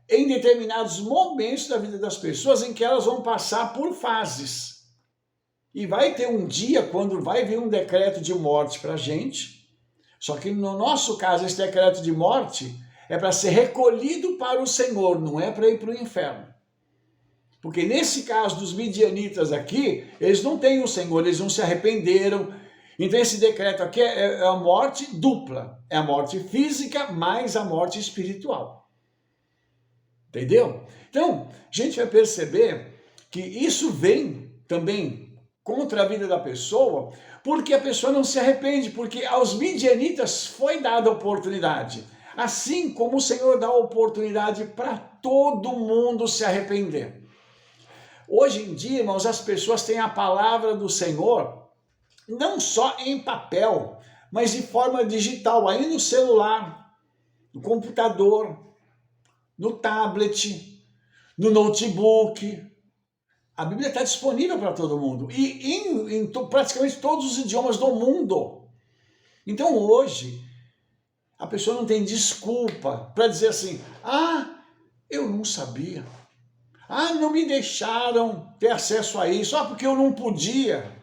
em determinados momentos da vida das pessoas em que elas vão passar por fases. E vai ter um dia quando vai vir um decreto de morte para a gente, só que no nosso caso esse decreto de morte é para ser recolhido para o Senhor, não é para ir para o inferno. Porque nesse caso dos midianitas aqui, eles não têm o Senhor, eles não se arrependeram. Então esse decreto aqui é a morte dupla, é a morte física mais a morte espiritual. Entendeu? Então, a gente vai perceber que isso vem também contra a vida da pessoa, porque a pessoa não se arrepende, porque aos midianitas foi dada a oportunidade. Assim como o Senhor dá a oportunidade para todo mundo se arrepender. Hoje em dia, irmãos, as pessoas têm a palavra do Senhor não só em papel, mas de forma digital, aí no celular, no computador, no tablet, no notebook. A Bíblia está disponível para todo mundo e em praticamente todos os idiomas do mundo. Então hoje, a pessoa não tem desculpa para dizer assim, eu não sabia. Não me deixaram ter acesso a isso, porque eu não podia.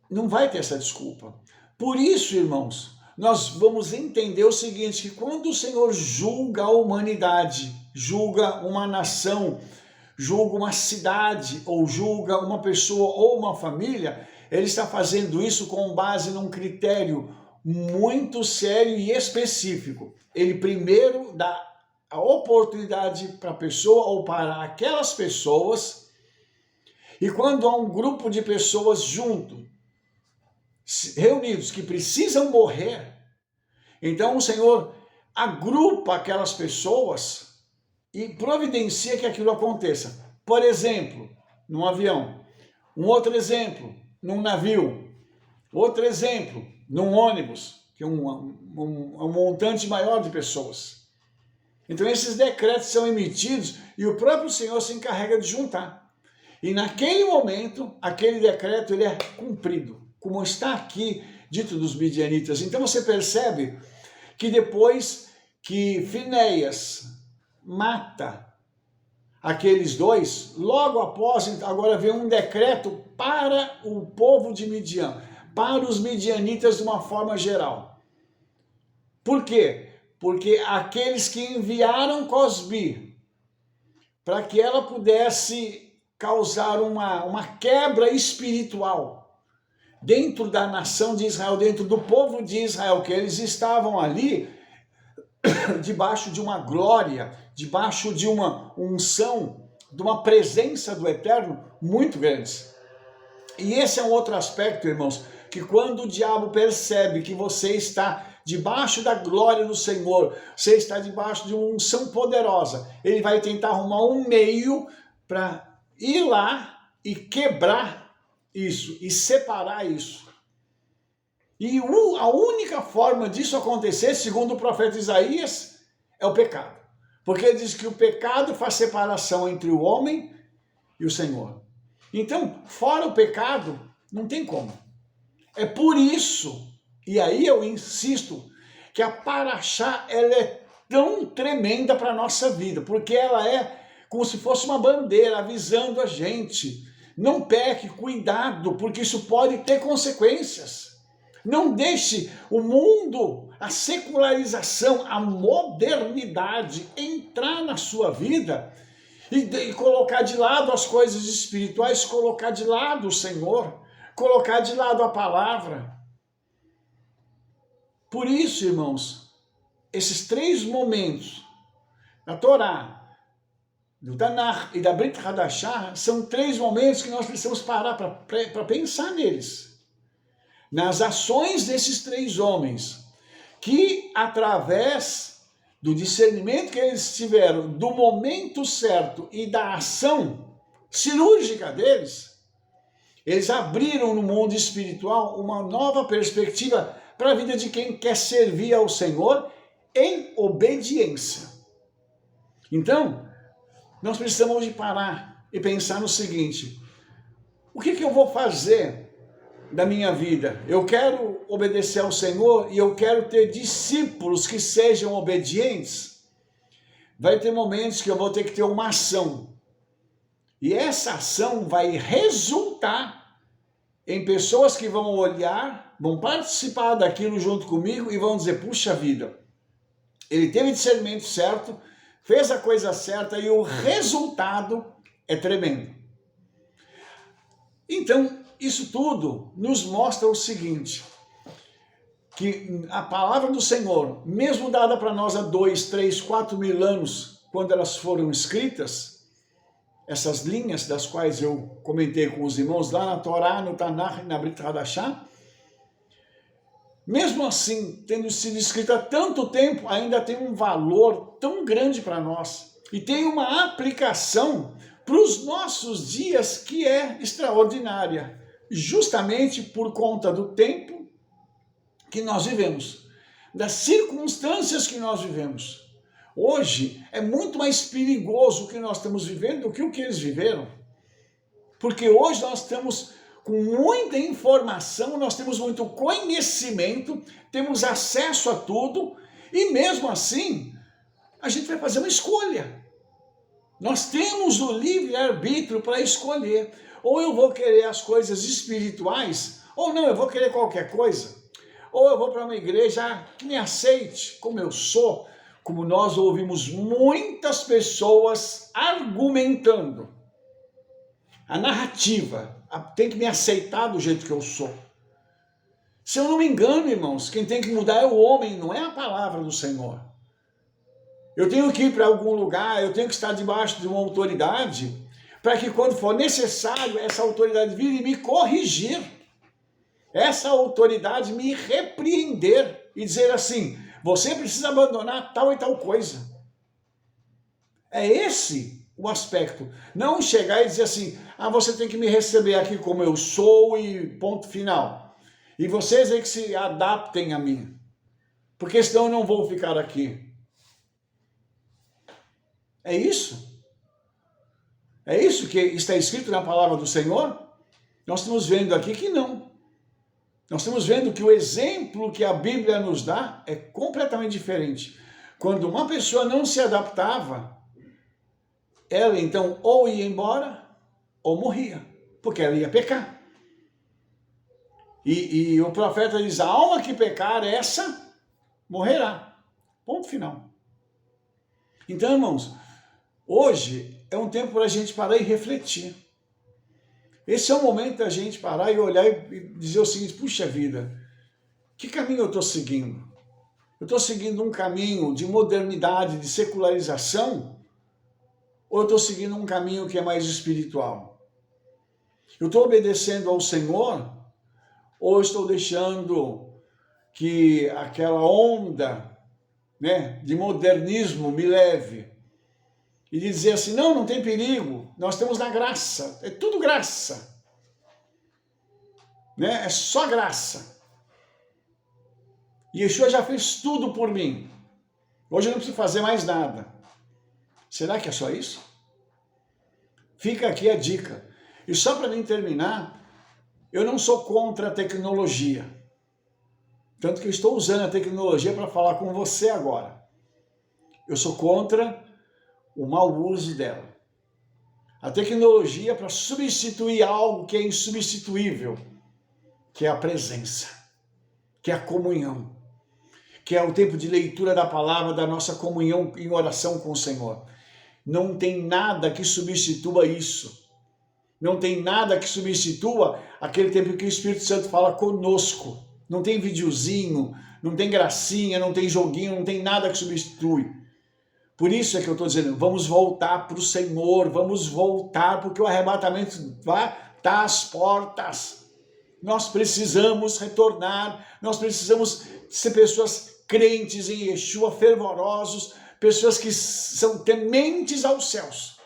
Não vai ter essa desculpa. Por isso, irmãos, nós vamos entender o seguinte, que quando o Senhor julga a humanidade, julga uma nação, julga uma cidade, ou julga uma pessoa ou uma família, ele está fazendo isso com base num critério muito sério e específico. Ele primeiro dá a oportunidade para a pessoa ou para aquelas pessoas, e quando há um grupo de pessoas junto, reunidos, que precisam morrer, então o Senhor agrupa aquelas pessoas e providencia que aquilo aconteça. Por exemplo, num avião. Um outro exemplo, num navio. Outro exemplo, num ônibus, que é um montante maior de pessoas. Então esses decretos são emitidos e o próprio Senhor se encarrega de juntar. E naquele momento, aquele decreto ele é cumprido, como está aqui dito dos midianitas. Então você percebe que depois que Finéias mata aqueles dois, logo após, agora vem um decreto para o povo de Midian, para os midianitas de uma forma geral. Por quê? Porque aqueles que enviaram Cosbi para que ela pudesse causar uma quebra espiritual dentro da nação de Israel, dentro do povo de Israel, que eles estavam ali debaixo de uma glória, debaixo de uma unção, de uma presença do Eterno muito grande. E esse é um outro aspecto, irmãos, que quando o diabo percebe que você está debaixo da glória do Senhor, você está debaixo de uma unção poderosa, ele vai tentar arrumar um meio para ir lá e quebrar isso, e separar isso. E a única forma disso acontecer, segundo o profeta Isaías, é o pecado. Porque ele diz que o pecado faz separação entre o homem e o Senhor. Então, fora o pecado, não tem como. É por isso, e aí eu insisto, que a Paraxá ela é tão tremenda para a nossa vida, porque ela é como se fosse uma bandeira avisando a gente. Não peque, cuidado, porque isso pode ter consequências. Não deixe o mundo, a secularização, a modernidade entrar na sua vida e colocar de lado as coisas espirituais, colocar de lado o Senhor, colocar de lado a palavra. Por isso, irmãos, esses 3 momentos da Torá, do Tanakh e da Brit Hadashah são 3 momentos que nós precisamos parar para pensar neles. Nas ações desses 3 homens, que através do discernimento que eles tiveram, do momento certo e da ação cirúrgica deles, eles abriram no mundo espiritual uma nova perspectiva para a vida de quem quer servir ao Senhor em obediência. Então, nós precisamos de parar e pensar no seguinte: o que eu vou fazer da minha vida? Eu quero obedecer ao Senhor e eu quero ter discípulos que sejam obedientes. Vai ter momentos que eu vou ter que ter uma ação. E essa ação vai resultar em pessoas que vão olhar, vão participar daquilo junto comigo e vão dizer: puxa vida, ele teve discernimento certo, fez a coisa certa e o resultado é tremendo. Então, isso tudo nos mostra o seguinte, que a palavra do Senhor, mesmo dada para nós há 2, 3, 4 mil anos, quando elas foram escritas, essas linhas das quais eu comentei com os irmãos lá na Torá, no Tanakh e na Brit Hadashah, mesmo assim, tendo sido escrita há tanto tempo, ainda tem um valor tão grande para nós e tem uma aplicação para os nossos dias que é extraordinária, justamente por conta do tempo que nós vivemos, das circunstâncias que nós vivemos. Hoje é muito mais perigoso o que nós estamos vivendo do que o que eles viveram, porque hoje nós estamos com muita informação, nós temos muito conhecimento, temos acesso a tudo, e mesmo assim, a gente vai fazer uma escolha. Nós temos o livre-arbítrio para escolher. Ou eu vou querer as coisas espirituais, ou não, eu vou querer qualquer coisa. Ou eu vou para uma igreja que me aceite como eu sou, como nós ouvimos muitas pessoas argumentando. A narrativa tem que me aceitar do jeito que eu sou. Se eu não me engano, irmãos, quem tem que mudar é o homem, não é a palavra do Senhor. Eu tenho que ir para algum lugar, eu tenho que estar debaixo de uma autoridade, para que quando for necessário, essa autoridade vir e me corrigir. Essa autoridade me repreender e dizer assim: você precisa abandonar tal e tal coisa. É esse o aspecto. Não chegar e dizer assim: você tem que me receber aqui como eu sou e ponto final. E vocês é que se adaptem a mim, porque senão eu não vou ficar aqui. É isso? É isso que está escrito na palavra do Senhor? Nós estamos vendo aqui que não. Nós estamos vendo que o exemplo que a Bíblia nos dá é completamente diferente. Quando uma pessoa não se adaptava, ela então ou ia embora ou morria, porque ela ia pecar. E o profeta diz: a alma que pecar, essa morrerá. Ponto final. Então, irmãos, hoje é um tempo para a gente parar e refletir. Esse é o momento da gente parar e olhar e dizer o seguinte: puxa vida, que caminho eu estou seguindo? Eu estou seguindo um caminho de modernidade, de secularização? Ou eu estou seguindo um caminho que é mais espiritual? Eu estou obedecendo ao Senhor? Ou eu estou deixando que aquela onda, de modernismo me leve? E dizer assim: não tem perigo, nós estamos na graça, é tudo graça. É só graça. E Yeshua já fez tudo por mim. Hoje eu não preciso fazer mais nada. Será que é só isso? Fica aqui a dica. E só para mim terminar, eu não sou contra a tecnologia. Tanto que eu estou usando a tecnologia para falar com você agora. Eu sou contra o mau uso dela. A tecnologia para substituir algo que é insubstituível, que é a presença, que é a comunhão, que é o tempo de leitura da palavra, da nossa comunhão em oração com o Senhor. Não tem nada que substitua isso. Não tem nada que substitua aquele tempo que o Espírito Santo fala conosco. Não tem videozinho, não tem gracinha, não tem joguinho, não tem nada que substitui. Por isso é que eu estou dizendo, vamos voltar para o Senhor, vamos voltar, porque o arrebatamento vai estar às portas. Nós precisamos retornar, nós precisamos ser pessoas crentes em Yeshua, fervorosos, pessoas que são tementes aos céus,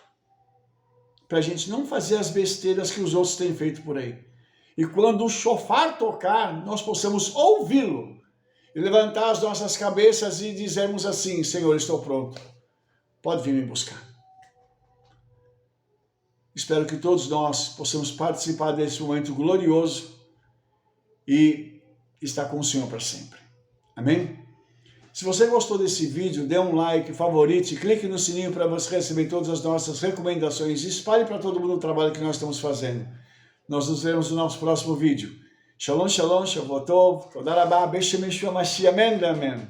para a gente não fazer as besteiras que os outros têm feito por aí. E quando o shofar tocar, nós possamos ouvi-lo e levantar as nossas cabeças e dizermos assim: Senhor, estou pronto, pode vir me buscar. Espero que todos nós possamos participar desse momento glorioso e estar com o Senhor para sempre. Amém? Se você gostou desse vídeo, dê um like, favorite, clique no sininho para você receber todas as nossas recomendações e espalhe para todo mundo o trabalho que nós estamos fazendo. Nós nos vemos no nosso próximo vídeo. Shalom, shalom, Shavua Tov, Toda Rabá, Beshem Yeshua Mashiach, amém, amém.